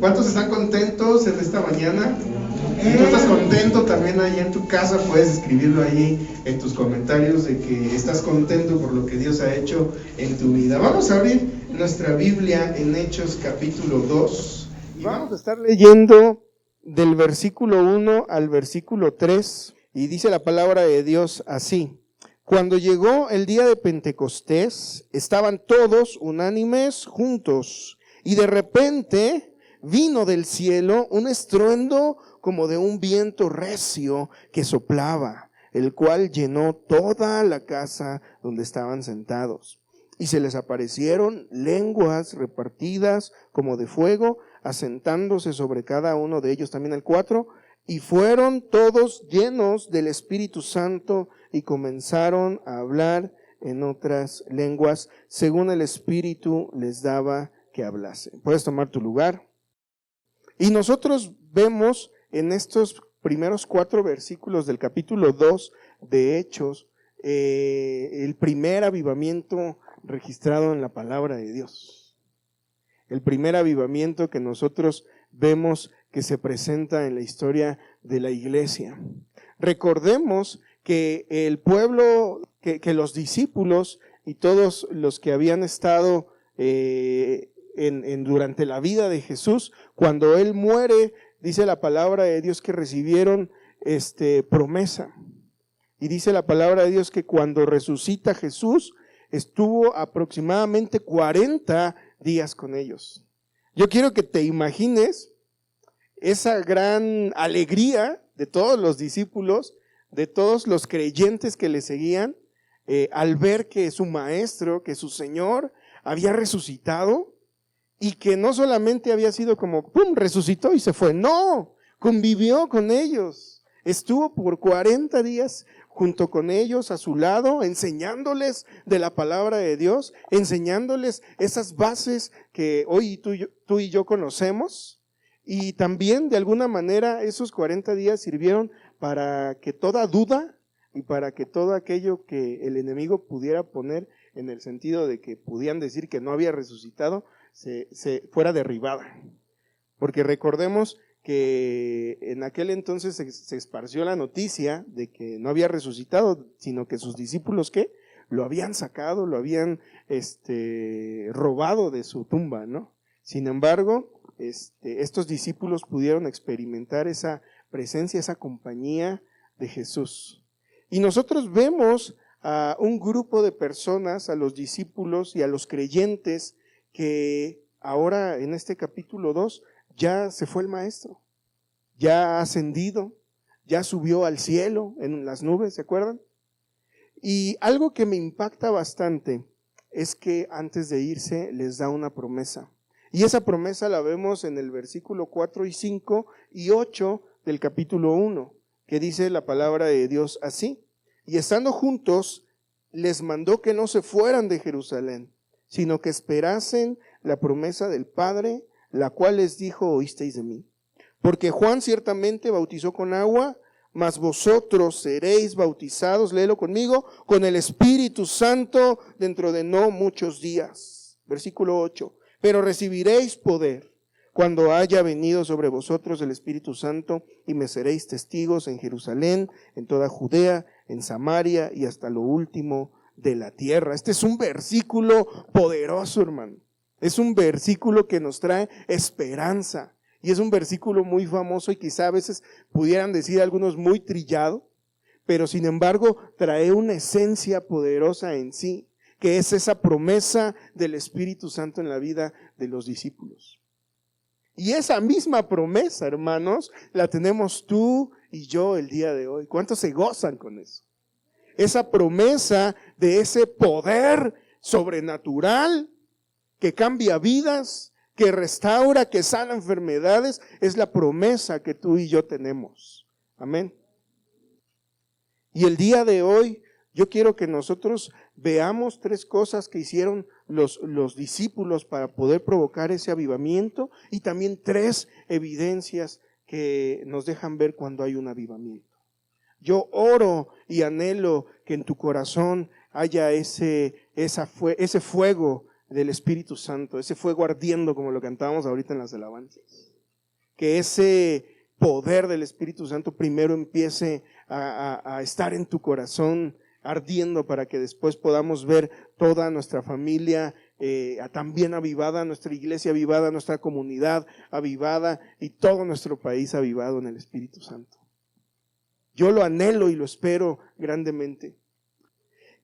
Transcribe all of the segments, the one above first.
¿Cuántos están contentos en esta mañana? Si tú estás contento también ahí en tu casa, puedes escribirlo ahí en tus comentarios de que estás contento por lo que Dios ha hecho en tu vida. Vamos a abrir nuestra Biblia en Hechos capítulo 2. Y vamos a estar leyendo del versículo 1 al versículo 3. Y dice la palabra de Dios así: Cuando llegó el día de Pentecostés, estaban todos unánimes juntos, y de repente vino del cielo un estruendo como de un viento recio que soplaba, el cual llenó toda la casa donde estaban sentados. Y se les aparecieron lenguas repartidas como de fuego, asentándose sobre cada uno de ellos. También el 4, y fueron todos llenos del Espíritu Santo y comenzaron a hablar en otras lenguas, según el Espíritu les daba que hablasen. Puedes tomar tu lugar. Y nosotros vemos en estos primeros 4 versículos del capítulo 2 de Hechos, el primer avivamiento registrado en la palabra de Dios. El primer avivamiento que nosotros vemos que se presenta en la historia de la iglesia. Recordemos que el pueblo, que los discípulos y todos los que habían estado durante la vida de Jesús, cuando Él muere, dice la palabra de Dios que recibieron promesa. Y dice la palabra de Dios que cuando resucita Jesús, estuvo aproximadamente 40 días con ellos. Yo quiero que te imagines esa gran alegría de todos los discípulos, de todos los creyentes que le seguían, al ver que su maestro, que su Señor había resucitado, y que no solamente había sido como ¡pum!, resucitó y se fue. No, convivió con ellos, estuvo por 40 días junto con ellos, a su lado, enseñándoles de la palabra de Dios, enseñándoles esas bases que hoy tú y yo conocemos. Y también de alguna manera esos 40 días sirvieron para que toda duda y para que todo aquello que el enemigo pudiera poner en el sentido de que podían decir que no había resucitado, se fuera derribada. Porque recordemos que en aquel entonces se esparció la noticia de que no había resucitado, sino que sus discípulos, ¿qué? Lo habían sacado, lo habían robado de su tumba, ¿no? Sin embargo, estos discípulos pudieron experimentar esa presencia, esa compañía de Jesús. Y nosotros vemos a un grupo de personas, a los discípulos y a los creyentes, que ahora en este capítulo 2 ya se fue el maestro, ya ha ascendido, ya subió al cielo en las nubes, ¿se acuerdan? Y algo que me impacta bastante es que antes de irse les da una promesa. Y esa promesa la vemos en el versículo 4 y 5 y 8 del capítulo 1, que dice la palabra de Dios así: y estando juntos, les mandó que no se fueran de Jerusalén, sino que esperasen la promesa del Padre, la cual les dijo: oísteis de mí. Porque Juan ciertamente bautizó con agua, mas vosotros seréis bautizados, léelo conmigo, con el Espíritu Santo dentro de no muchos días. Versículo 8. Pero recibiréis poder cuando haya venido sobre vosotros el Espíritu Santo, y me seréis testigos en Jerusalén, en toda Judea, en Samaria y hasta lo último de la tierra. Este es un versículo poderoso, hermano. Es un versículo que nos trae esperanza. Y es un versículo muy famoso y quizá a veces pudieran decir algunos muy trillado, pero sin embargo trae una esencia poderosa en sí, que es esa promesa del Espíritu Santo en la vida de los discípulos. Y esa misma promesa, hermanos, la tenemos tú y yo el día de hoy. ¿Cuántos se gozan con eso? Esa promesa de ese poder sobrenatural que cambia vidas, que restaura, que sana enfermedades, es la promesa que tú y yo tenemos. Amén. Y el día de hoy yo quiero que nosotros veamos 3 cosas que hicieron los discípulos para poder provocar ese avivamiento, y también 3 evidencias que nos dejan ver cuando hay un avivamiento. Yo oro y anhelo que en tu corazón haya ese fuego del Espíritu Santo, ese fuego ardiendo como lo cantábamos ahorita en las alabanzas. que ese poder del Espíritu Santo primero empiece a estar en tu corazón ardiendo, para que después podamos ver toda nuestra familia también avivada, nuestra iglesia avivada, nuestra comunidad avivada y todo nuestro país avivado en el Espíritu Santo. Yo lo anhelo y lo espero grandemente.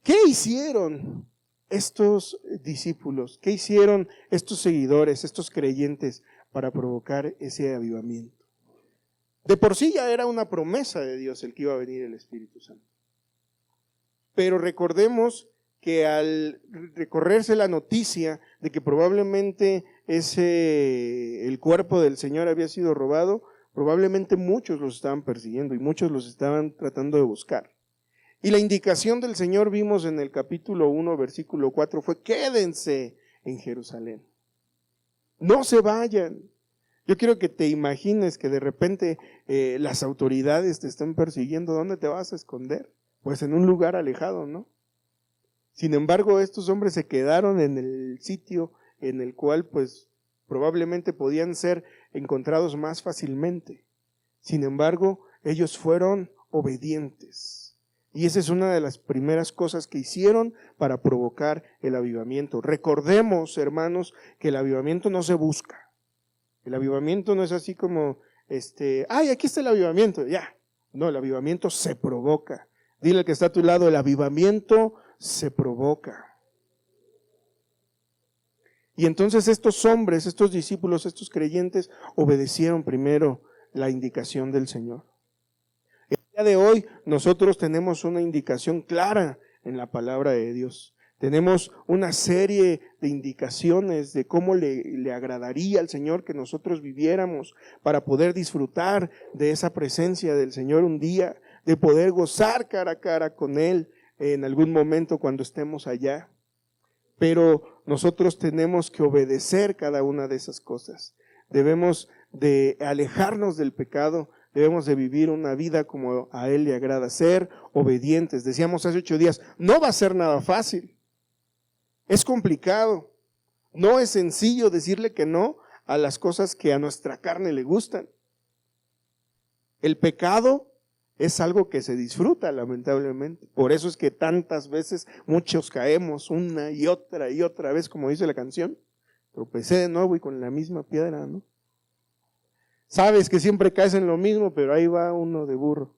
¿Qué hicieron estos discípulos? ¿Qué hicieron estos seguidores, estos creyentes para provocar ese avivamiento? De por sí ya era una promesa de Dios el que iba a venir el Espíritu Santo. Pero recordemos que al recorrerse la noticia de que probablemente el cuerpo del Señor había sido robado, probablemente muchos los estaban persiguiendo y muchos los estaban tratando de buscar. Y la indicación del Señor, vimos en el capítulo 1, versículo 4, fue: quédense en Jerusalén, no se vayan. Yo quiero que te imagines que de repente las autoridades te estén persiguiendo. ¿Dónde te vas a esconder? Pues en un lugar alejado, ¿no? Sin embargo, estos hombres se quedaron en el sitio en el cual pues probablemente podían ser encontrados más fácilmente. Sin embargo, ellos fueron obedientes. Y esa es una de las primeras cosas que hicieron para provocar el avivamiento. Recordemos, hermanos, que el avivamiento no se busca. El avivamiento no es así como, ¡ay, aquí está el avivamiento! Ya. No, el avivamiento se provoca. Dile al que está a tu lado: el avivamiento se provoca. Y entonces estos hombres, estos discípulos, estos creyentes obedecieron primero la indicación del Señor. El día de hoy nosotros tenemos una indicación clara en la palabra de Dios. Tenemos una serie de indicaciones de cómo le agradaría al Señor que nosotros viviéramos para poder disfrutar de esa presencia del Señor un día, de poder gozar cara a cara con Él en algún momento cuando estemos allá. Pero nosotros tenemos que obedecer cada una de esas cosas. Debemos de alejarnos del pecado, debemos de vivir una vida como a Él le agrada, ser obedientes. Decíamos hace 8 días, no va a ser nada fácil. Es complicado, no es sencillo decirle que no a las cosas que a nuestra carne le gustan. El pecado es algo que se disfruta, lamentablemente. Por eso es que tantas veces muchos caemos una y otra vez, como dice la canción. Tropecé de nuevo y con la misma piedra, ¿no? Sabes que siempre caes en lo mismo, pero ahí va uno de burro.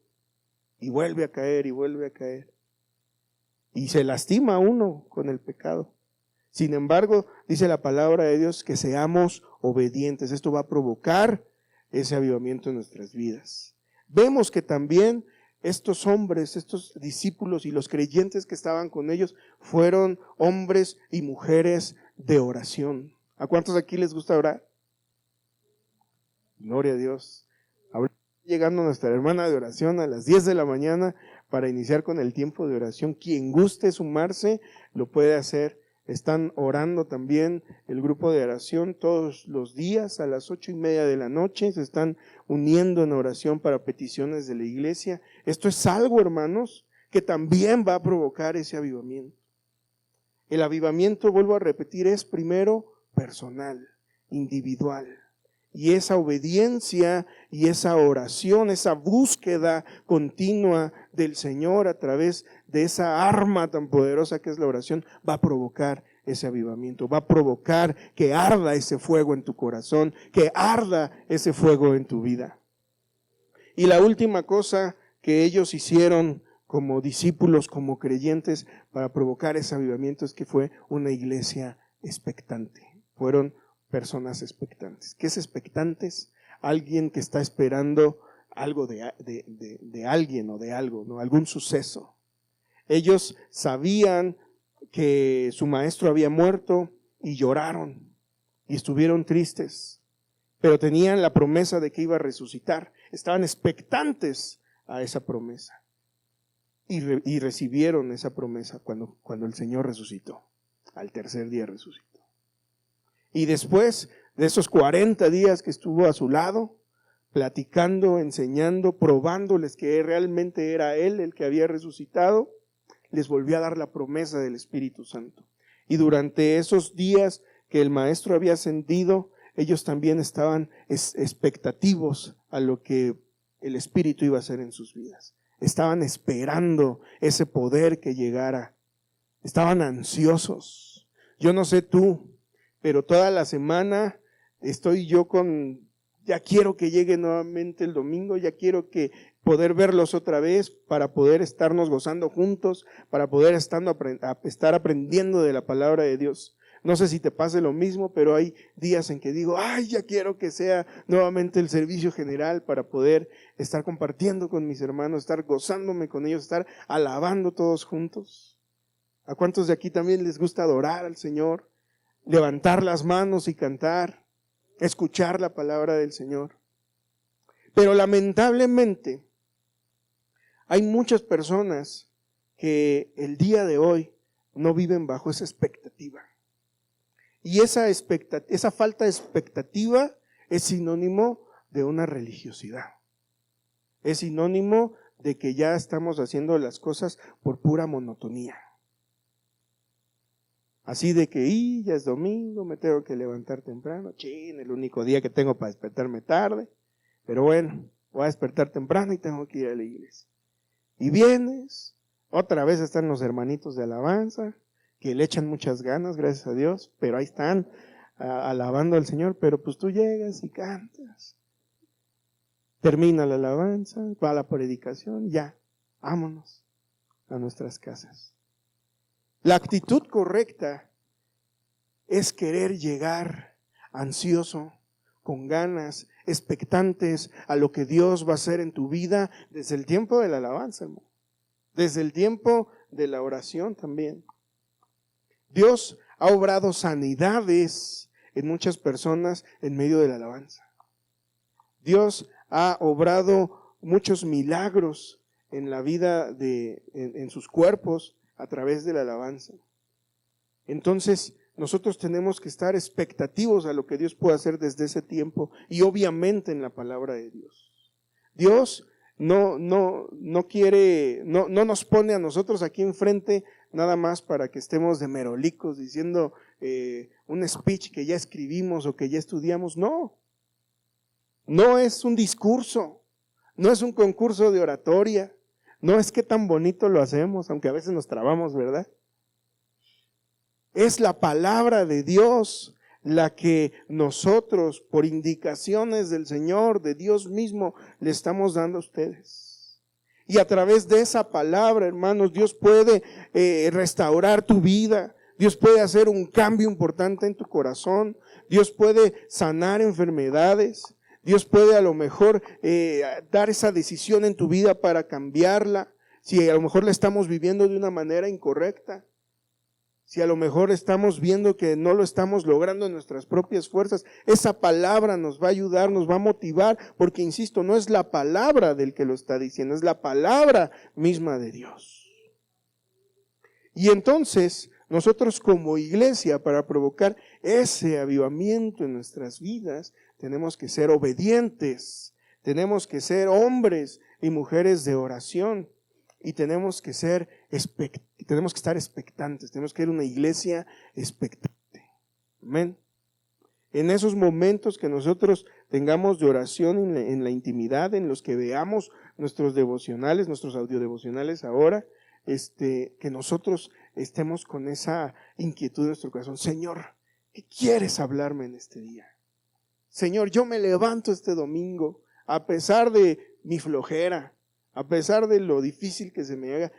Y vuelve a caer y vuelve a caer. Y se lastima uno con el pecado. Sin embargo, dice la palabra de Dios que seamos obedientes. Esto va a provocar ese avivamiento en nuestras vidas. Vemos que también estos hombres, estos discípulos y los creyentes que estaban con ellos fueron hombres y mujeres de oración. ¿A cuántos aquí les gusta orar? Gloria a Dios. Ahora llegando nuestra hermana de oración a las 10 de la mañana para iniciar con el tiempo de oración. Quien guste sumarse lo puede hacer. Están orando también el grupo de oración todos los días a las 8:30 de la noche. Se están uniendo en oración para peticiones de la iglesia. Esto es algo, hermanos, que también va a provocar ese avivamiento. El avivamiento, vuelvo a repetir, es primero personal, individual. Y esa obediencia y esa oración, esa búsqueda continua del Señor a través de esa arma tan poderosa que es la oración, va a provocar ese avivamiento, va a provocar que arda ese fuego en tu corazón, que arda ese fuego en tu vida. Y la última cosa que ellos hicieron como discípulos, como creyentes, para provocar ese avivamiento es que fue una iglesia expectante. Fueron personas expectantes. ¿Qué es expectantes? Alguien que está esperando algo de alguien o de algo, ¿no? Algún suceso. Ellos sabían que su maestro había muerto y lloraron y estuvieron tristes, pero tenían la promesa de que iba a resucitar. Estaban expectantes a esa promesa y recibieron esa promesa cuando el Señor resucitó. Al tercer día resucitó. Y después de esos 40 días que estuvo a su lado, platicando, enseñando, probándoles que realmente era Él el que había resucitado, les volvió a dar la promesa del Espíritu Santo. Y durante esos días que el Maestro había ascendido, ellos también estaban expectativos a lo que el Espíritu iba a hacer en sus vidas. Estaban esperando ese poder que llegara. Estaban ansiosos. Yo no sé tú, pero toda la semana estoy yo ya quiero que llegue nuevamente el domingo, ya quiero que poder verlos otra vez para poder estarnos gozando juntos, para poder estar aprendiendo de la palabra de Dios. No sé si te pase lo mismo, pero hay días en que digo, ay, ya quiero que sea nuevamente el servicio general para poder estar compartiendo con mis hermanos, estar gozándome con ellos, estar alabando todos juntos. ¿A cuántos de aquí también les gusta adorar al Señor? Levantar las manos y cantar, escuchar la palabra del Señor. Pero lamentablemente hay muchas personas que el día de hoy no viven bajo esa expectativa. Y esa falta de expectativa es sinónimo de una religiosidad. Es sinónimo de que ya estamos haciendo las cosas por pura monotonía. Así de que, ya es domingo, me tengo que levantar temprano, el único día que tengo para despertarme tarde, pero bueno, voy a despertar temprano y tengo que ir a la iglesia. Y vienes, otra vez están los hermanitos de alabanza, que le echan muchas ganas, gracias a Dios, pero ahí están alabando al Señor, pero pues tú llegas y cantas. Termina la alabanza, va la predicación, ya, vámonos a nuestras casas. La actitud correcta es querer llegar ansioso, con ganas, expectantes a lo que Dios va a hacer en tu vida desde el tiempo de la alabanza, hermano. Desde el tiempo de la oración también. Dios ha obrado sanidades en muchas personas en medio de la alabanza. Dios ha obrado muchos milagros en la vida en sus cuerpos a través de la alabanza. Entonces, nosotros tenemos que estar expectativos a lo que Dios puede hacer desde ese tiempo y obviamente en la palabra de Dios. Dios no nos pone a nosotros aquí enfrente nada más para que estemos de merolicos diciendo un speech que ya escribimos o que ya estudiamos. No es un discurso, no es un concurso de oratoria, no es que tan bonito lo hacemos, aunque a veces nos trabamos, ¿verdad? Es la palabra de Dios la que nosotros, por indicaciones del Señor, de Dios mismo, le estamos dando a ustedes. Y a través de esa palabra, hermanos, Dios puede restaurar tu vida. Dios puede hacer un cambio importante en tu corazón. Dios puede sanar enfermedades. Dios puede a lo mejor dar esa decisión en tu vida para cambiarla. Si a lo mejor la estamos viviendo de una manera incorrecta. Si a lo mejor estamos viendo que no lo estamos logrando en nuestras propias fuerzas, esa palabra nos va a ayudar, nos va a motivar, porque insisto, no es la palabra del que lo está diciendo, es la palabra misma de Dios. Y entonces, nosotros como iglesia, para provocar ese avivamiento en nuestras vidas, tenemos que ser obedientes, tenemos que ser hombres y mujeres de oración. Y tenemos que estar expectantes, tenemos que ser una iglesia expectante. Amén. En esos momentos que nosotros tengamos de oración en la intimidad, en los que veamos nuestros devocionales, nuestros audiodevocionales ahora, que nosotros estemos con esa inquietud en nuestro corazón. Señor, ¿qué quieres hablarme en este día? Señor, yo me levanto este domingo a pesar de mi flojera, a pesar de lo difícil que se me haga,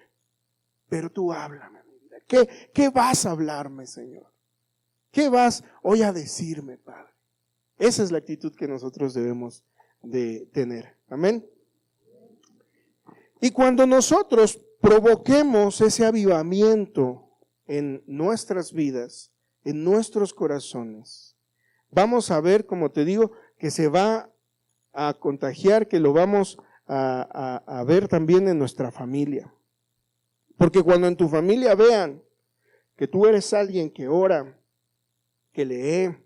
pero tú háblame, mi vida. ¿Qué vas a hablarme, Señor? ¿Qué vas hoy a decirme, Padre? Esa es la actitud que nosotros debemos de tener. Amén. Y cuando nosotros provoquemos ese avivamiento en nuestras vidas, en nuestros corazones, vamos a ver, como te digo, que se va a contagiar, que lo vamos a ver también en nuestra familia. Porque cuando en tu familia vean que tú eres alguien que ora, que lee,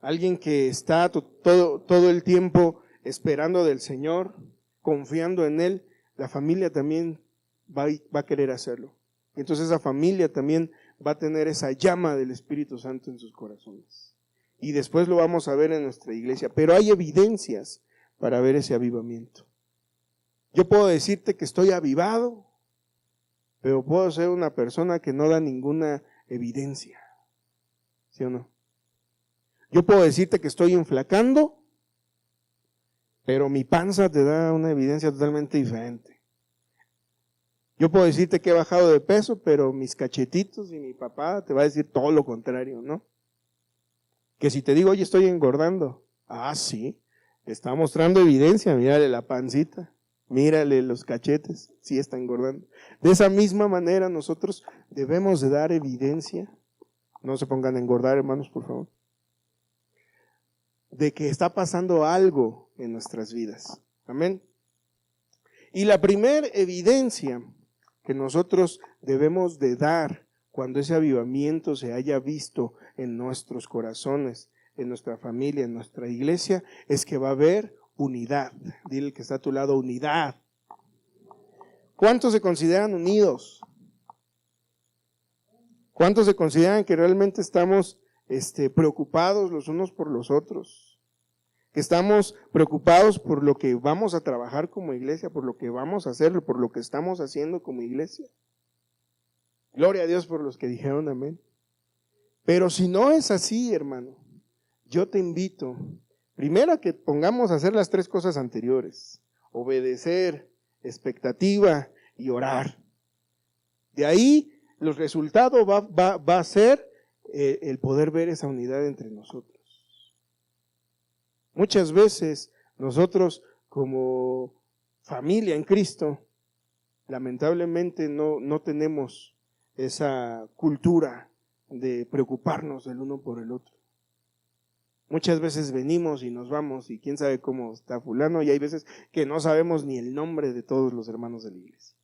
alguien que está todo el tiempo esperando del Señor, confiando en Él, la familia también va a querer hacerlo. Entonces esa familia también va a tener esa llama del Espíritu Santo en sus corazones. y después lo vamos a ver en nuestra iglesia, pero hay evidencias para ver ese avivamiento. Yo puedo decirte que estoy avivado, pero puedo ser una persona que no da ninguna evidencia, ¿sí o no? Yo puedo decirte que estoy enflacando, pero mi panza te da una evidencia totalmente diferente. Yo puedo decirte que he bajado de peso, pero mis cachetitos y mi papá te va a decir todo lo contrario, ¿no? Que si te digo, oye, estoy engordando, sí, está mostrando evidencia, mírale la pancita, mírale los cachetes, sí está engordando. De esa misma manera nosotros debemos de dar evidencia, no se pongan a engordar, hermanos, por favor, de que está pasando algo en nuestras vidas. Amén. Y la primera evidencia que nosotros debemos de dar cuando ese avivamiento se haya visto en nuestros corazones, en nuestra familia, en nuestra iglesia, es que va a haber unidad. Dile al que está a tu lado, unidad. ¿Cuántos se consideran unidos? ¿Cuántos se consideran que realmente estamos preocupados los unos por los otros? Que estamos preocupados por lo que vamos a trabajar como iglesia, por lo que vamos a hacer, por lo que estamos haciendo como iglesia. Gloria a Dios por los que dijeron amén. Pero si no es así, hermano, yo te invito, primero a que pongamos a hacer las tres cosas anteriores: obedecer, expectativa y orar. De ahí los resultados va a ser el poder ver esa unidad entre nosotros. Muchas veces nosotros como familia en Cristo, lamentablemente no tenemos esa cultura de preocuparnos el uno por el otro. Muchas veces venimos y nos vamos y quién sabe cómo está fulano, y hay veces que no sabemos ni el nombre de todos los hermanos de la iglesia.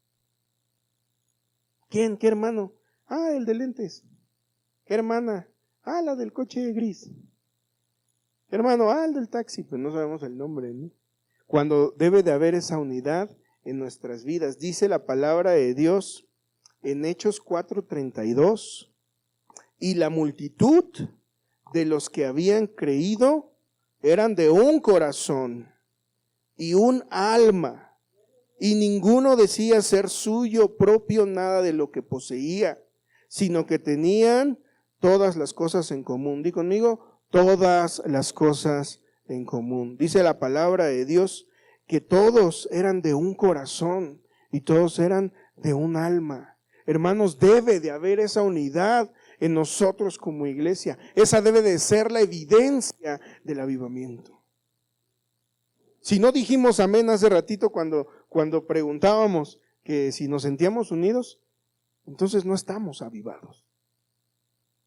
¿Quién? ¿Qué hermano? El de lentes. ¿Qué hermana? La del coche gris. ¿Qué hermano? El del taxi. Pues no sabemos el nombre, ¿no? Cuando debe de haber esa unidad en nuestras vidas. Dice la palabra de Dios en Hechos 4:32, y la multitud de los que habían creído eran de un corazón y un alma, y ninguno decía ser suyo propio nada de lo que poseía, sino que tenían todas las cosas en común. Di conmigo, todas las cosas en común. Dice la palabra de Dios que todos eran de un corazón y todos eran de un alma. Hermanos, debe de haber esa unidad en nosotros como iglesia. Esa debe de ser la evidencia del avivamiento. Si no dijimos amén hace ratito cuando preguntábamos que si nos sentíamos unidos, entonces no estamos avivados.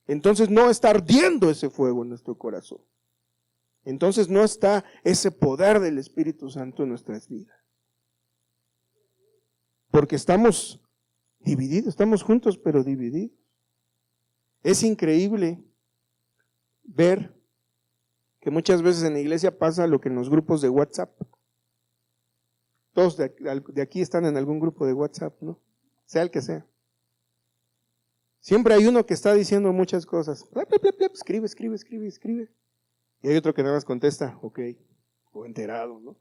Entonces no está ardiendo ese fuego en nuestro corazón. Entonces no está ese poder del Espíritu Santo en nuestras vidas. Porque estamos divididos, estamos juntos pero divididos. Es increíble ver que muchas veces en la iglesia pasa lo que en los grupos de WhatsApp. Todos de aquí están en algún grupo de WhatsApp, ¿no? Sea el que sea. Siempre hay uno que está diciendo muchas cosas. Escribe. Y hay otro que nada más contesta, ok, o enterado, ¿no?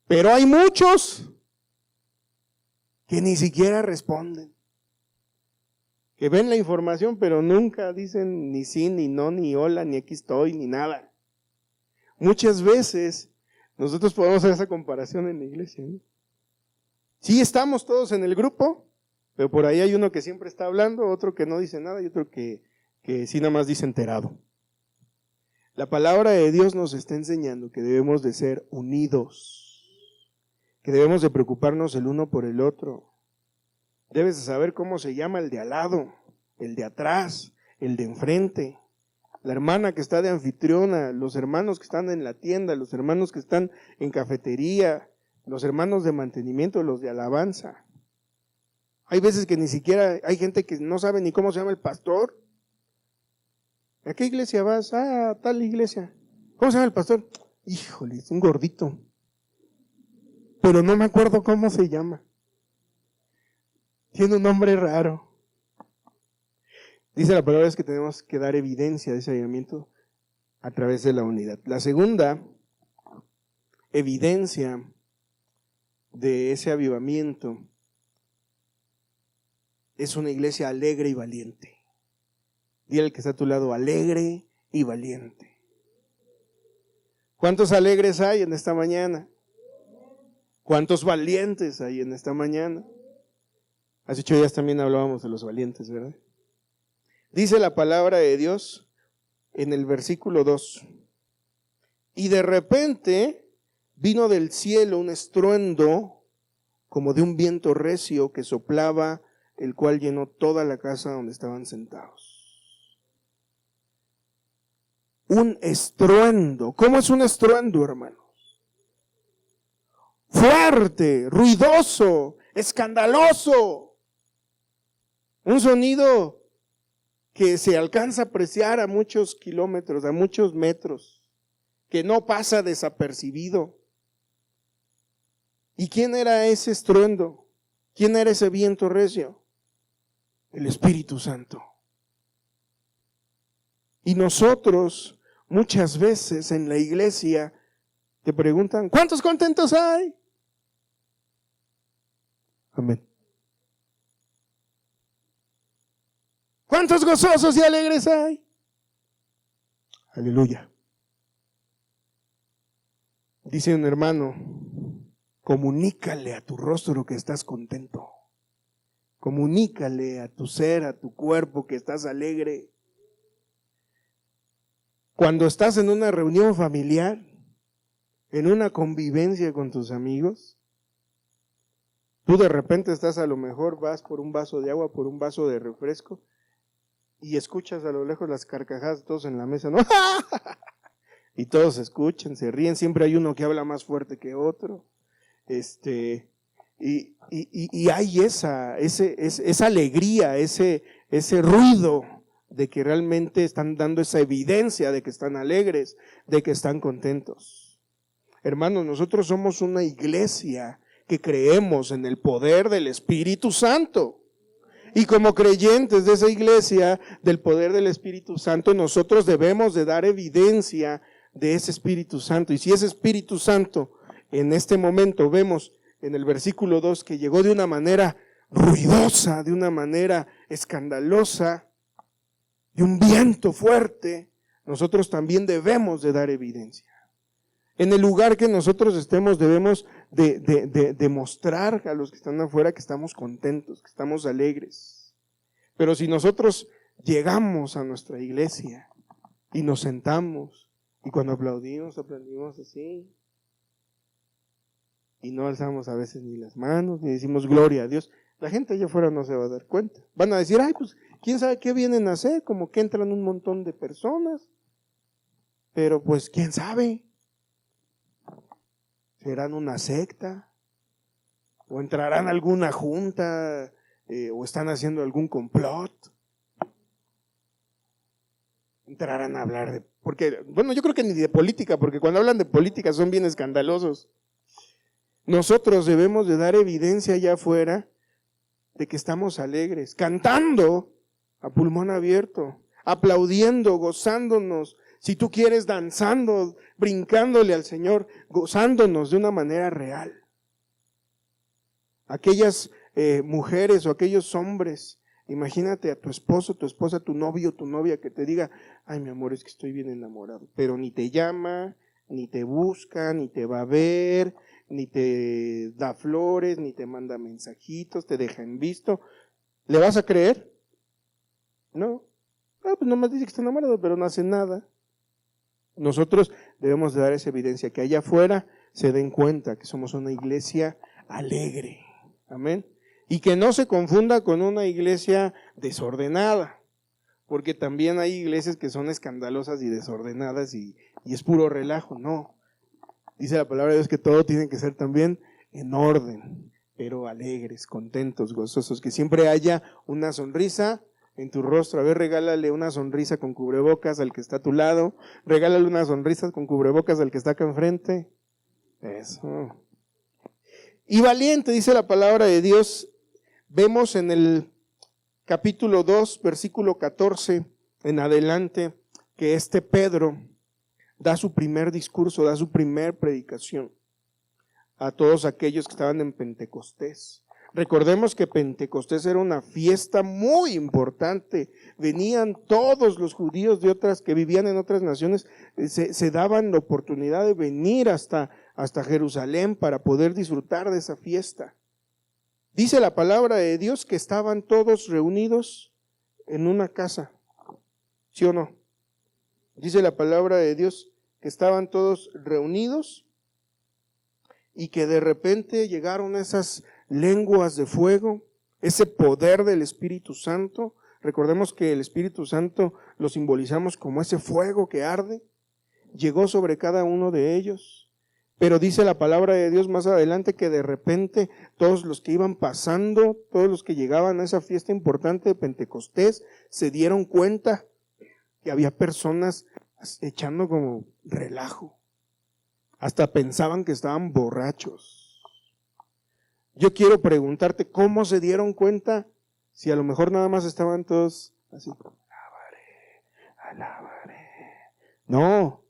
Pero hay muchos que ni siquiera responden. Que ven la información, pero nunca dicen ni sí, ni no, ni hola, ni aquí estoy, ni nada. Muchas veces nosotros podemos hacer esa comparación en la iglesia, ¿no? Sí estamos todos en el grupo, pero por ahí hay uno que siempre está hablando, otro que no dice nada y otro que sí nada más dice enterado. La palabra de Dios nos está enseñando que debemos de ser unidos, que debemos de preocuparnos el uno por el otro. Debes de saber cómo se llama el de al lado, el de atrás, el de enfrente, la hermana que está de anfitriona, los hermanos que están en la tienda, los hermanos que están en cafetería, los hermanos de mantenimiento, los de alabanza. Hay veces que ni siquiera, hay gente que no sabe ni cómo se llama el pastor. ¿A qué iglesia vas? Tal iglesia. ¿Cómo se llama el pastor? Híjole, es un gordito. Pero no me acuerdo cómo se llama. Tiene un nombre raro. Dice la palabra es que tenemos que dar evidencia de ese avivamiento a través de la unidad. La segunda evidencia de ese avivamiento es una iglesia alegre y valiente. Dile al que está a tu lado, alegre y valiente. ¿Cuántos alegres hay en esta mañana? ¿Cuántos valientes hay en esta mañana? Hace 8 días también hablábamos de los valientes, ¿verdad? Dice la palabra de Dios en el versículo 2. Y de repente vino del cielo un estruendo como de un viento recio que soplaba, el cual llenó toda la casa donde estaban sentados. Un estruendo. ¿Cómo es un estruendo, hermanos? Fuerte, ruidoso, escandaloso. Un sonido que se alcanza a apreciar a muchos kilómetros, a muchos metros, que no pasa desapercibido. ¿Y quién era ese estruendo? ¿Quién era ese viento recio? El Espíritu Santo. Y nosotros muchas veces en la iglesia te preguntan, ¿cuántos contentos hay? Amén. ¿Cuántos gozosos y alegres hay? Aleluya. Dice un hermano, comunícale a tu rostro que estás contento. Comunícale a tu ser, a tu cuerpo que estás alegre. Cuando estás en una reunión familiar, en una convivencia con tus amigos, tú de repente estás, a lo mejor vas por un vaso de agua, por un vaso de refresco, y escuchas a lo lejos las carcajadas de todos en la mesa, ¿no? Y todos escuchan, se ríen, siempre hay uno que habla más fuerte que otro. Y hay esa alegría, ese ruido de que realmente están dando esa evidencia de que están alegres, de que están contentos. Hermanos, nosotros somos una iglesia que creemos en el poder del Espíritu Santo. Y como creyentes de esa iglesia, del poder del Espíritu Santo, nosotros debemos de dar evidencia de ese Espíritu Santo. Y si ese Espíritu Santo, en este momento vemos en el versículo 2 que llegó de una manera ruidosa, de una manera escandalosa, de un viento fuerte, nosotros también debemos de dar evidencia. En el lugar que nosotros estemos debemos de mostrar a los que están afuera que estamos contentos, que estamos alegres. Pero si nosotros llegamos a nuestra iglesia y nos sentamos y cuando aplaudimos así y no alzamos a veces ni las manos ni decimos gloria a Dios, la gente allá afuera no se va a dar cuenta. Van a decir, ay, pues quién sabe qué vienen a hacer, como que entran un montón de personas, pero pues quién sabe. ¿Serán una secta? ¿O entrarán a alguna junta? ¿O están haciendo algún complot? Entrarán a hablar de... Porque, bueno, yo creo que ni de política, porque cuando hablan de política son bien escandalosos. Nosotros debemos de dar evidencia allá afuera de que estamos alegres, cantando a pulmón abierto, aplaudiendo, gozándonos. Si tú quieres, danzando, brincándole al Señor, gozándonos de una manera real. Aquellas mujeres o aquellos hombres, imagínate a tu esposo, tu esposa, tu novio, tu novia que te diga, ay mi amor, es que estoy bien enamorado, pero ni te llama, ni te busca, ni te va a ver, ni te da flores, ni te manda mensajitos, te deja en visto. ¿Le vas a creer? No. Pues nomás dice que está enamorado, pero no hace nada. Nosotros debemos de dar esa evidencia, que allá afuera se den cuenta que somos una iglesia alegre. Amén. Y que no se confunda con una iglesia desordenada, porque también hay iglesias que son escandalosas y desordenadas y es puro relajo. No. Dice la palabra de Dios que todo tiene que ser también en orden, pero alegres, contentos, gozosos, que siempre haya una sonrisa en tu rostro. A ver, regálale una sonrisa con cubrebocas al que está a tu lado, regálale una sonrisa con cubrebocas al que está acá enfrente. Eso. Y valiente, dice la palabra de Dios. Vemos en el capítulo 2, versículo 14 en adelante, que Pedro da su primer discurso, da su primer predicación a todos aquellos que estaban en Pentecostés. Recordemos que Pentecostés era una fiesta muy importante. Venían todos los judíos de otras que vivían en otras naciones, se daban la oportunidad de venir hasta Jerusalén para poder disfrutar de esa fiesta. Dice la palabra de Dios que estaban todos reunidos en una casa. ¿Sí o no? Dice la palabra de Dios que estaban todos reunidos y que de repente llegaron esas lenguas de fuego, ese poder del Espíritu Santo. Recordemos que el Espíritu Santo lo simbolizamos como ese fuego que arde. Llegó sobre cada uno de ellos. Pero dice la palabra de Dios más adelante que de repente todos los que iban pasando, todos los que llegaban a esa fiesta importante de Pentecostés, se dieron cuenta que había personas echando como relajo. Hasta pensaban que estaban borrachos. Yo quiero preguntarte, ¿cómo se dieron cuenta? Si a lo mejor nada más estaban todos así, alabaré. No,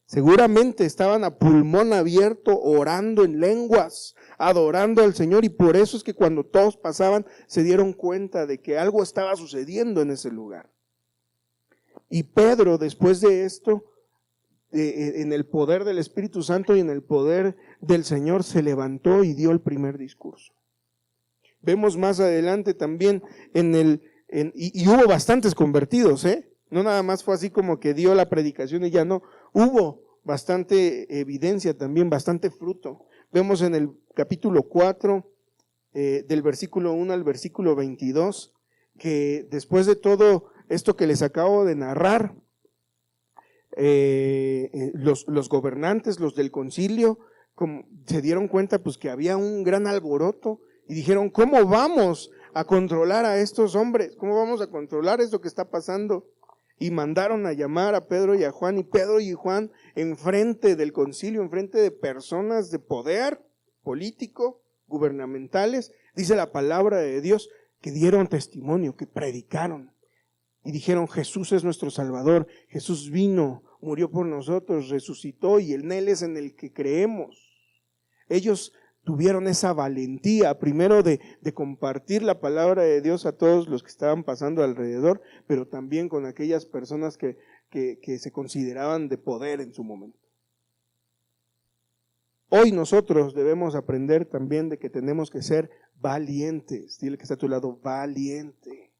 seguramente estaban a pulmón abierto, orando en lenguas, adorando al Señor, y por eso es que cuando todos pasaban se dieron cuenta de que algo estaba sucediendo en ese lugar. Y Pedro, después de esto, en el poder del Espíritu Santo y en el poder del Señor, se levantó y dio el primer discurso. Vemos más adelante también y hubo bastantes convertidos, no nada más fue así como que dio la predicación y ya no, hubo bastante evidencia también, bastante fruto. Vemos en el capítulo 4, del versículo 1 al versículo 22, que después de todo esto que les acabo de narrar, los gobernantes, los del concilio, se dieron cuenta pues que había un gran alboroto y dijeron, ¿cómo vamos a controlar a estos hombres? ¿Cómo vamos a controlar esto que está pasando? Y mandaron a llamar a Pedro y a Juan, y Pedro y Juan enfrente del concilio, enfrente de personas de poder político, gubernamentales, dice la palabra de Dios, que dieron testimonio, que predicaron. Y dijeron, Jesús es nuestro Salvador, Jesús vino, murió por nosotros, resucitó y en Él es en el que creemos. Ellos tuvieron esa valentía, primero de compartir la palabra de Dios a todos los que estaban pasando alrededor, pero también con aquellas personas que se consideraban de poder en su momento. Hoy nosotros debemos aprender también de que tenemos que ser valientes. Dile que está a tu lado, valiente.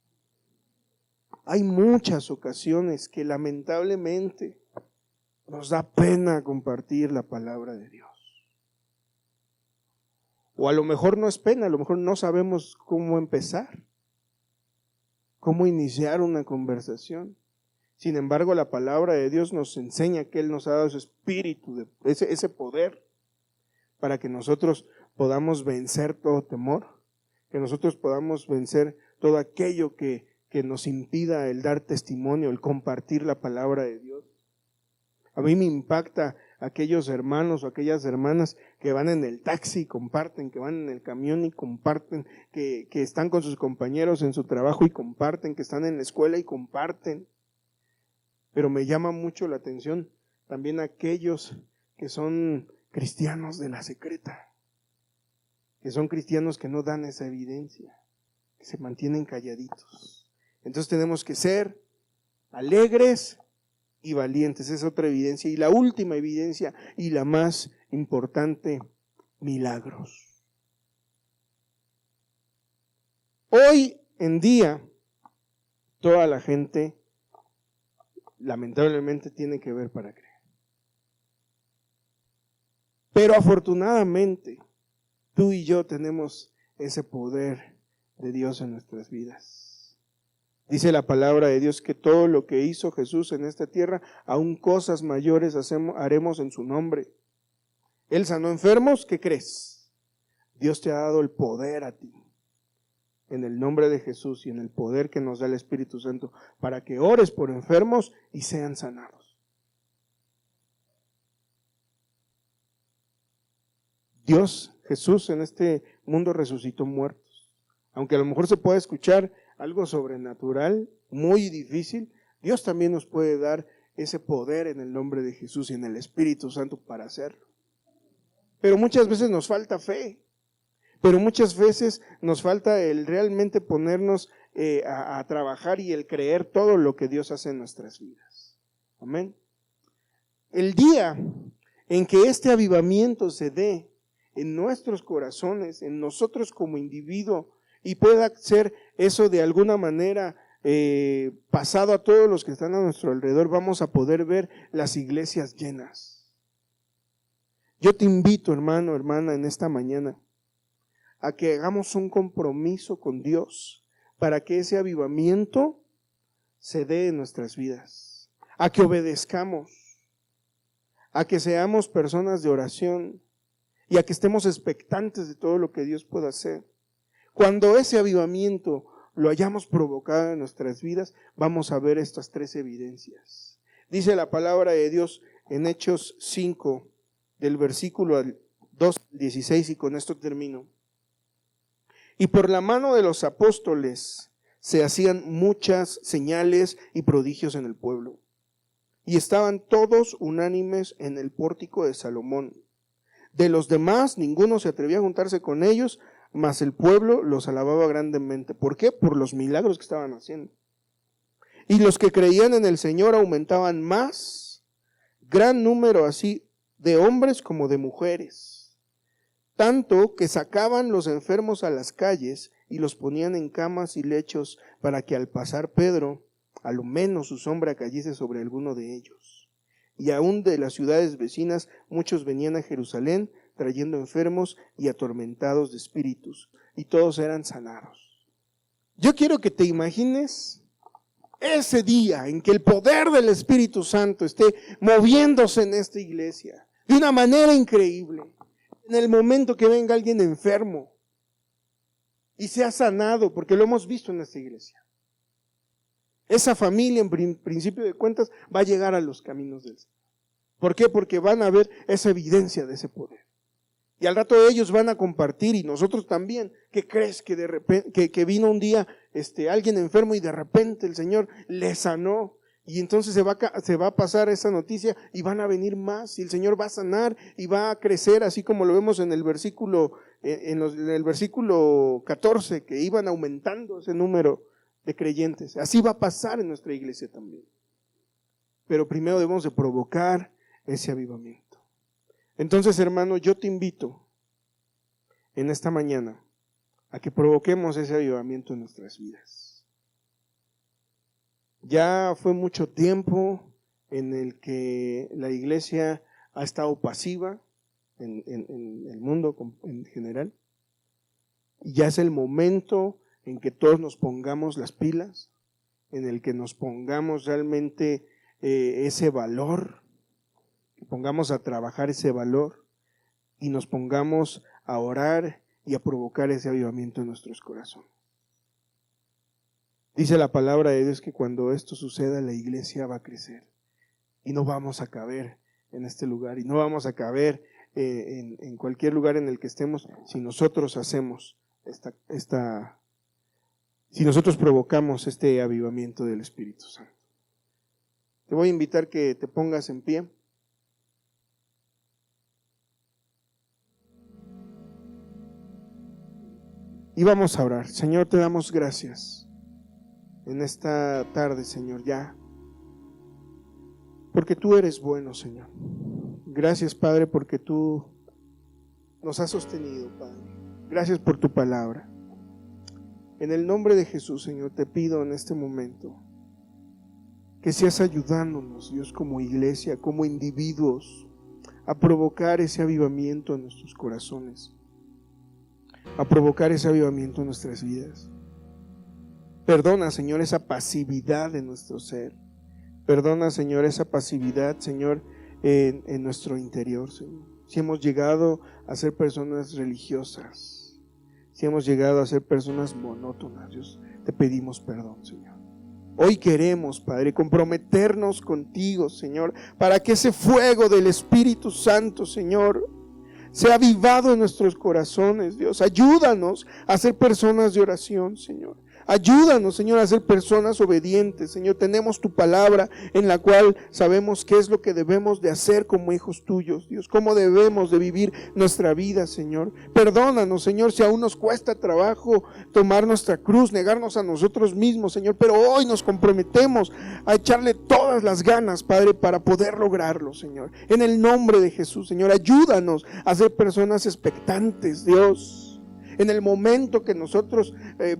Hay muchas ocasiones que lamentablemente nos da pena compartir la palabra de Dios. O a lo mejor no es pena, a lo mejor no sabemos cómo empezar, cómo iniciar una conversación. Sin embargo, la palabra de Dios nos enseña que Él nos ha dado ese espíritu, ese poder, para que nosotros podamos vencer todo temor, que nosotros podamos vencer todo aquello que nos impida el dar testimonio, el compartir la palabra de Dios. A mí me impacta aquellos hermanos o aquellas hermanas que van en el taxi y comparten, que van en el camión y comparten, que están con sus compañeros en su trabajo y comparten, que están en la escuela y comparten. Pero me llama mucho la atención también aquellos que son cristianos de la secreta, que son cristianos que no dan esa evidencia, que se mantienen calladitos. Entonces tenemos que ser alegres y valientes, es otra evidencia. Y la última evidencia y la más importante, milagros. Hoy en día, toda la gente lamentablemente tiene que ver para creer. Pero afortunadamente, tú y yo tenemos ese poder de Dios en nuestras vidas. Dice la palabra de Dios que todo lo que hizo Jesús en esta tierra, aún cosas mayores haremos en su nombre. Él sanó enfermos, ¿qué crees? Dios te ha dado el poder a ti, en el nombre de Jesús y en el poder que nos da el Espíritu Santo, para que ores por enfermos y sean sanados. Dios, Jesús en este mundo resucitó muertos. Aunque a lo mejor se pueda escuchar algo sobrenatural, muy difícil, Dios también nos puede dar ese poder en el nombre de Jesús y en el Espíritu Santo para hacerlo. Pero muchas veces nos falta fe, pero muchas veces nos falta el realmente ponernos a trabajar y el creer todo lo que Dios hace en nuestras vidas. Amén. El día en que este avivamiento se dé en nuestros corazones, en nosotros como individuo, y pueda ser eso de alguna manera pasado a todos los que están a nuestro alrededor, vamos a poder ver las iglesias llenas. Yo te invito, hermano, hermana, en esta mañana, a que hagamos un compromiso con Dios para que ese avivamiento se dé en nuestras vidas, a que obedezcamos, a que seamos personas de oración y a que estemos expectantes de todo lo que Dios pueda hacer. Cuando ese avivamiento lo hayamos provocado en nuestras vidas, vamos a ver estas 3 evidencias. Dice la palabra de Dios en Hechos 5, del versículo 2 al 16, y con esto termino. Y por la mano de los apóstoles se hacían muchas señales y prodigios en el pueblo. Y estaban todos unánimes en el pórtico de Salomón. De los demás, ninguno se atrevía a juntarse con ellos, mas el pueblo los alababa grandemente. ¿Por qué? Por los milagros que estaban haciendo. Y los que creían en el Señor aumentaban más, gran número así de hombres como de mujeres, tanto que sacaban los enfermos a las calles y los ponían en camas y lechos para que al pasar Pedro, a lo menos su sombra cayese sobre alguno de ellos. Y aún de las ciudades vecinas muchos venían a Jerusalén trayendo enfermos y atormentados de espíritus, y todos eran sanados. Yo quiero que te imagines ese día en que el poder del Espíritu Santo esté moviéndose en esta iglesia de una manera increíble. En el momento que venga alguien enfermo y sea sanado, porque lo hemos visto en esta iglesia. Esa familia, en principio de cuentas, va a llegar a los caminos del Señor. ¿Por qué? Porque van a ver esa evidencia de ese poder. Y al rato ellos van a compartir, y nosotros también. ¿Qué crees? Que de repente, que vino un día alguien enfermo y de repente el Señor le sanó. Y entonces se va a pasar esa noticia y van a venir más. Y el Señor va a sanar y va a crecer, así como lo vemos en el versículo, en el versículo 14, que iban aumentando ese número de creyentes. Así va a pasar en nuestra iglesia también. Pero primero debemos de provocar ese avivamiento. Entonces, hermano, yo te invito en esta mañana a que provoquemos ese avivamiento en nuestras vidas. Ya fue mucho tiempo en el que la iglesia ha estado pasiva en el mundo en general. Y ya es el momento en que todos nos pongamos las pilas, en el que nos pongamos realmente ese valor, que pongamos a trabajar ese valor y nos pongamos a orar y a provocar ese avivamiento en nuestros corazones. Dice la palabra de Dios que cuando esto suceda, la iglesia va a crecer y no vamos a caber en este lugar y no vamos a caber en cualquier lugar en el que estemos si nosotros hacemos si nosotros provocamos este avivamiento del Espíritu Santo. Te voy a invitar que te pongas en pie. Y vamos a orar. Señor, te damos gracias en esta tarde, Señor, ya. Porque tú eres bueno, Señor. Gracias, Padre, porque tú nos has sostenido, Padre. Gracias por tu palabra. En el nombre de Jesús, Señor, te pido en este momento que seas ayudándonos, Dios, como iglesia, como individuos, a provocar ese avivamiento en nuestros corazones, a provocar ese avivamiento en nuestras vidas. Perdona, Señor, esa pasividad de nuestro ser. Perdona, Señor, esa pasividad, Señor, en nuestro interior, Señor. Si hemos llegado a ser personas religiosas, si hemos llegado a ser personas monótonas, Dios, te pedimos perdón, Señor. Hoy queremos, Padre, comprometernos contigo, Señor, para que ese fuego del Espíritu Santo, Señor, sea avivado en nuestros corazones, Dios. Ayúdanos a ser personas de oración, Señor. Ayúdanos, Señor, a ser personas obedientes. Señor, tenemos tu palabra en la cual sabemos qué es lo que debemos de hacer como hijos tuyos, Dios, cómo debemos de vivir nuestra vida, Señor. Perdónanos, Señor, si aún nos cuesta trabajo tomar nuestra cruz, negarnos a nosotros mismos, Señor, pero hoy nos comprometemos a echarle todas las ganas, Padre, para poder lograrlo, Señor. En el nombre de Jesús, Señor, ayúdanos a ser personas expectantes, Dios. En el momento que nosotros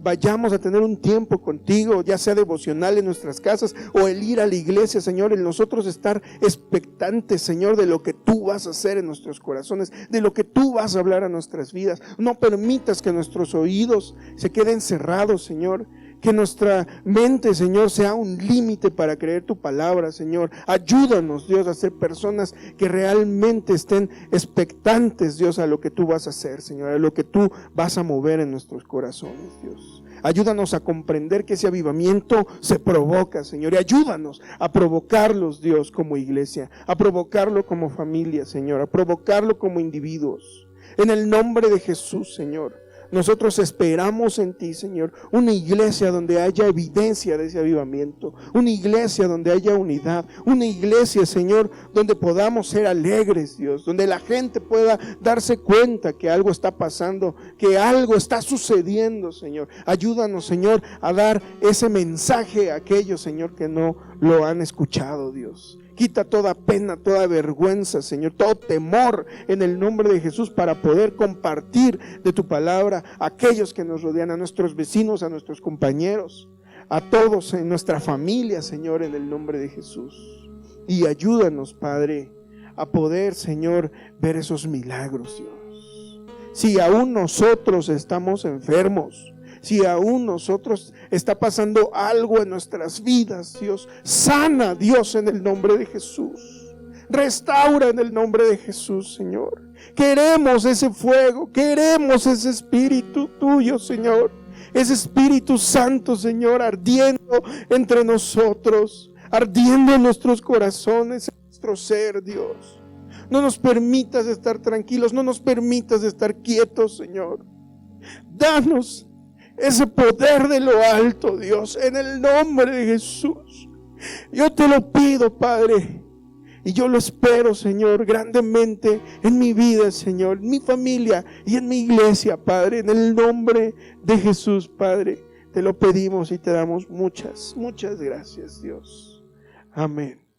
vayamos a tener un tiempo contigo, ya sea devocional en nuestras casas o el ir a la iglesia, Señor, en nosotros estar expectantes, Señor, de lo que tú vas a hacer en nuestros corazones, de lo que tú vas a hablar a nuestras vidas. No permitas que nuestros oídos se queden cerrados, Señor. Que nuestra mente, Señor, sea un límite para creer tu palabra, Señor. Ayúdanos, Dios, a ser personas que realmente estén expectantes, Dios, a lo que tú vas a hacer, Señor, a lo que tú vas a mover en nuestros corazones, Dios. Ayúdanos a comprender que ese avivamiento se provoca, Señor, y ayúdanos a provocarlos, Dios, como iglesia, a provocarlo como familia, Señor, a provocarlo como individuos. En el nombre de Jesús, Señor. Nosotros esperamos en ti, Señor, una iglesia donde haya evidencia de ese avivamiento, una iglesia donde haya unidad, una iglesia, Señor, donde podamos ser alegres, Dios, donde la gente pueda darse cuenta que algo está pasando, que algo está sucediendo, Señor. Ayúdanos, Señor, a dar ese mensaje a aquellos, Señor, que no lo han escuchado, Dios. Quita toda pena, toda vergüenza, Señor, todo temor en el nombre de Jesús para poder compartir de tu palabra a aquellos que nos rodean, a nuestros vecinos, a nuestros compañeros, a todos en nuestra familia, Señor, en el nombre de Jesús. Y ayúdanos, Padre, a poder, Señor, ver esos milagros, Dios. Si aún nosotros estamos enfermos, si aún nosotros está pasando algo en nuestras vidas, Dios, sana, Dios, en el nombre de Jesús. Restaura en el nombre de Jesús, Señor. Queremos ese fuego, queremos ese espíritu tuyo, Señor. Ese Espíritu Santo, Señor, ardiendo entre nosotros, ardiendo en nuestros corazones, en nuestro ser, Dios. No nos permitas estar tranquilos, no nos permitas estar quietos, Señor. Danos ese poder de lo alto, Dios, en el nombre de Jesús. Yo te lo pido, Padre, y yo lo espero, Señor, grandemente en mi vida, Señor, en mi familia y en mi iglesia, Padre, en el nombre de Jesús, Padre. Te lo pedimos y te damos muchas, muchas gracias, Dios. Amén.